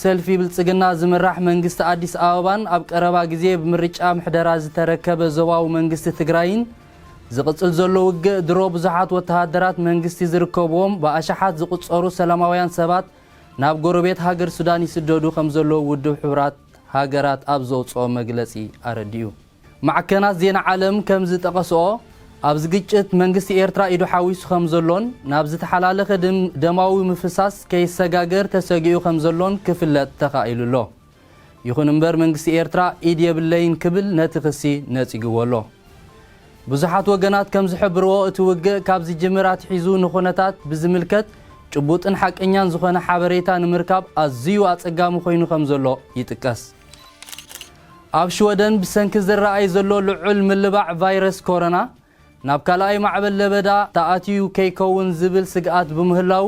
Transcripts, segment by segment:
سلفي بالصقنا زمرح منግስት አዲስ አበባን ኣብ ቀረባ ጊዜ ብምርጫ ምሕደራ ዝተረከበ ዞባው መንግስት ትግራይን ዝቅጽል ዘሎ ውግ ድሮ ብዙሓት ወተሃደራት መንግስቲ ዝርከብዎም በአሻሓት ዝቁጸሩ ሰላማውያን ሰባት ናብ ጎረቤት ሃገር ሱዳን ይስደዱ ከም ዘሎ ውድብ ሕብራት ሃገራት ኣብ ዘውጽኦ መግለጺ አረዲዩ ማዕከናት ዜና ዓለም ከም ዝጠቀሰኦ ኣብ ዝግጭት መንግስቲ ኤርትራ ኢዱ ሓዊሱ ከም ዘሎን ናብ ዝተሓላለኸ ደማዊ ምፍሳስ ከይሰጋገር ተሰጊኡ ከም ዘሎን ክፍለጥ ተኻኢሉሎ ይኹን እምበር መንግስቲ ኤርትራ ኢድ የብለይን ክብል ነቲ ክሲ ነጽግወሎ ብዙሓት ወገናት ከም ዝሕብርዎ እቲ ውግእ ካብ ዝጅምራት ሒዙ ንኹነታት ብዝምልከት ጭቡጥን ሓቀኛን ዝኾነ ሓበሬታ ንምርካብ ኣዝዩ ኣጸጋሚ ኮይኑ ከም ዘሎ ይጥቀስ ኣብ ሽወደን ብሰንኪ ዝረኣይ ዘሎ ልዑል ምልባዕ ቫይረስ ኮሮና ናብ ካልኣይ ማዕበል ለበዳ ተኣትዩ ከይከውን ዝብል ስግኣት ብምህላው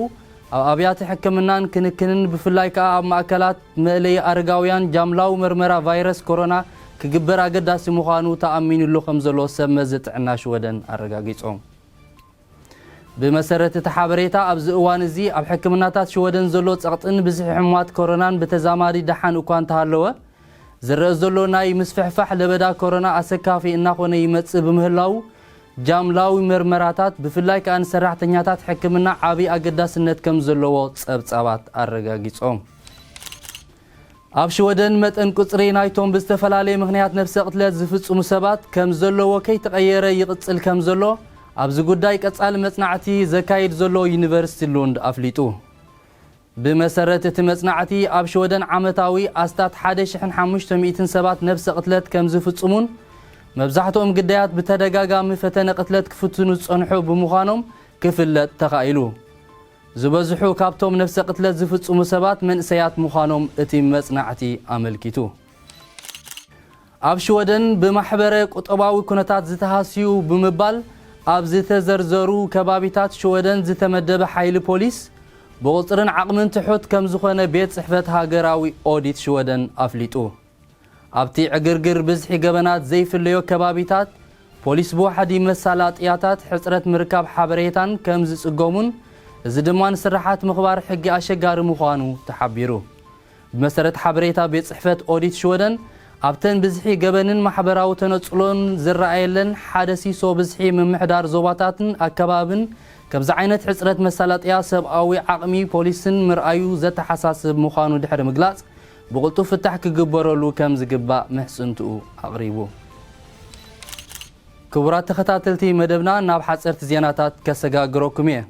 ኣብ ኣብያተ ሕክምናን ክንክንን ብፍላይ ከዓ ኣብ ማእከላት መለይ ኣረጋውያን ጃምላው ምርመራ ቫይረስ ኮሮና ክግበር ኣገዳሲ ምዃኑ ተኣሚኑሉ ከም ዘሎ ሰብ መዝጥዕና ሽወደን ኣረጋጊጾም ብመሰረት እቲ ሓበሬታ ኣብዚ እዋን እዚ ኣብ ሕክምናታት ሽወደን ዘሎ ጸቕጥን ብዝሒ ሕማት ኮሮናን በተዛማዲ ደሓን እኳ እንተሃለወ ዝረአ ዘሎ ናይ ምስፍሕፋሕ ለበዳ ኮሮና ኣሰካፊ እናኾነ ይመጽእ ብምህላው ጃምላዊ ምርመራታት ብፍላይ ከዓ ንሰራሕተኛታት ሕክምና ዓቢ ኣገዳስነት ከም ዘለዎ ጸብጻባት ኣረጋጊጾም ኣብ ሽወደን መጠን ቁጽሪ ናይቶም ብዝተፈላለየ ምኽንያት ነፍሰ ቅትለት ዝፍጽሙ ሰባት ከም ዘለዎ ከይተቐየረ ይቕጽል ከም ዘሎ ኣብዚ ጉዳይ ቀጻሊ መጽናዕቲ ዘካይድ ዘሎ ዩኒቨርሲቲ ሉንድ ኣፍሊጡ ብመሰረት እቲ መጽናዕቲ ኣብ ሽወደን ዓመታዊ ኣስታት 1500 ሰባት ነፍሰ ቅትለት ከም ዝፍጽሙን መብዛሕትኦም ግዳያት በተደጋጋሚ ፈተነ ቅትለት ክፍትኑ ጸንሑ ብምዃኖም ክፍለጥ ተኻኢሉ ዝበዝሑ ካብቶም ነፍሰ ቅትለት ዝፍጽሙ ሰባት መንእሰያት ምዃኖም እቲ መጽናዕቲ ኣመልኪቱ ኣብ ሽወደን ብማሕበረ ቁጠባዊ ኩነታት ዝተሃስዩ ብምባል ኣብ ዝተዘርዘሩ ከባቢታት ሽወደን ዝተመደበ ሓይሊ ፖሊስ ብቁጽርን ዓቕምን ትሑት ከም ዝኾነ ቤት ጽሕፈት ሃገራዊ ኦዲት ሽወደን ኣፍሊጡ ኣብቲ ዕግርግር ብዝሒ ገበናት ዘይፍለዮ ከባቢታት ፖሊስ ብዋሕዲ መሳላጥያታት ሕጽረት ምርካብ ሓበሬታን ከም ዝጽገሙን እዚ ድማ ንስራሓት ምኽባር ሕጊ ኣሸጋሪ ምዃኑ ተሓቢሩ ብመሰረት ሓበሬታ ቤት ጽሕፈት ኦዲት ሽወደን ኣብተን ብዝሒ ገበንን ማሕበራዊ ተነጽሎን ዝረኣየለን ሓደ ሲሶ ብዝሒ ምምሕዳር ዞባታትን ኣከባብን ከምዚ ዓይነት ሕጽረት መሳላጥያ ሰብኣዊ ዓቕሚ ፖሊስን ምርኣዩ ዘተሓሳስብ ምዃኑ ድሕሪ ምግላጽ ብቕልጡፍ ፍታሕ ክግበረሉ ከም ዝግባእ ምሕጽንትኡ ኣቕሪቡ ክቡራት ተኸታተልቲ መደብና ናብ ሓጸርቲ ዜናታት ከሰጋግረኩም እየ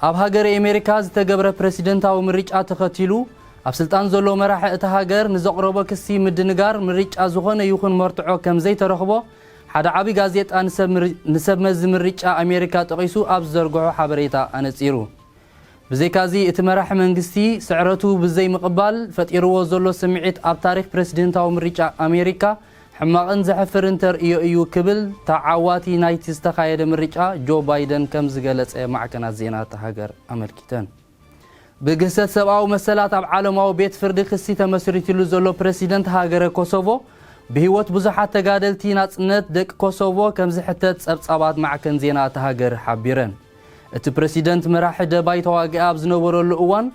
ኣብ ሃገር ኣሜሪካ ዝተገብረ ፕሬሲደንታዊ ምርጫ ተኸቲሉ ኣብ ስልጣን ዘሎ መራሒ እቲ ሃገር ንዘቕረቦ ክሲ ምድንጋር ምርጫ ዝኾነ ይኹን መርትዖ ከም ዘይተረኽቦ ሓደ ዓቢ ጋዜጣ ንሰብ መዚ ምርጫ ኣሜሪካ ጠቒሱ ኣብ ዘርግሖ ሓበሬታ ኣነጺሩ ብዘይካዚ እቲ መራሒ መንግስቲ ስዕረቱ ብዘይ ምቕባል ፈጢርዎ ዘሎ ስምዒት ኣብ ታሪክ ፕሬሲደንታዊ ምርጫ ኣሜሪካ ሕማቕን ዘሕፍርን ተርእዮ እዩ ክብል ተዓዋቲ ናይቲ ዝተኻየደ ምርጫ ጆ ባይደን ከም ዝገለጸ ማዕከናት ዜና ሃገር ኣመልኪተን ብግሰት ሰብኣዊ መሰላት ኣብ ዓለማዊ ቤት ፍርዲ ክሲ ተመስሪትሉ ዘሎ ፕሬሲደንት ሃገረ ኮሶቮ ብህይወት ብዙሓት ተጋደልቲ ናጽነት ደቂ ኮሶቮ ከም ዝሕተት ጸብጻባት ማዕከን ዜና ሃገር ሓቢረን እቲ ፕሬሲደንት መራሒ ደባይ ተዋጊኣ ኣብ ዝነበረሉ እዋን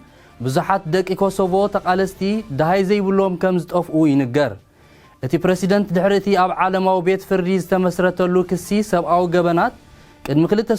ብዙሓት ደቂ ኮሶቮ ተቃለስቲ ዳሃይ ዘይብሎም ከም ዝጠፍኡ ይንገር እቲ ፕሬሲደንት ድሕሪ እቲ ኣብ ዓለማዊ ቤት ፍርዲ ዝተመስረተሉ ክሲ ሰብኣዊ ገበናት ቅድሚ 2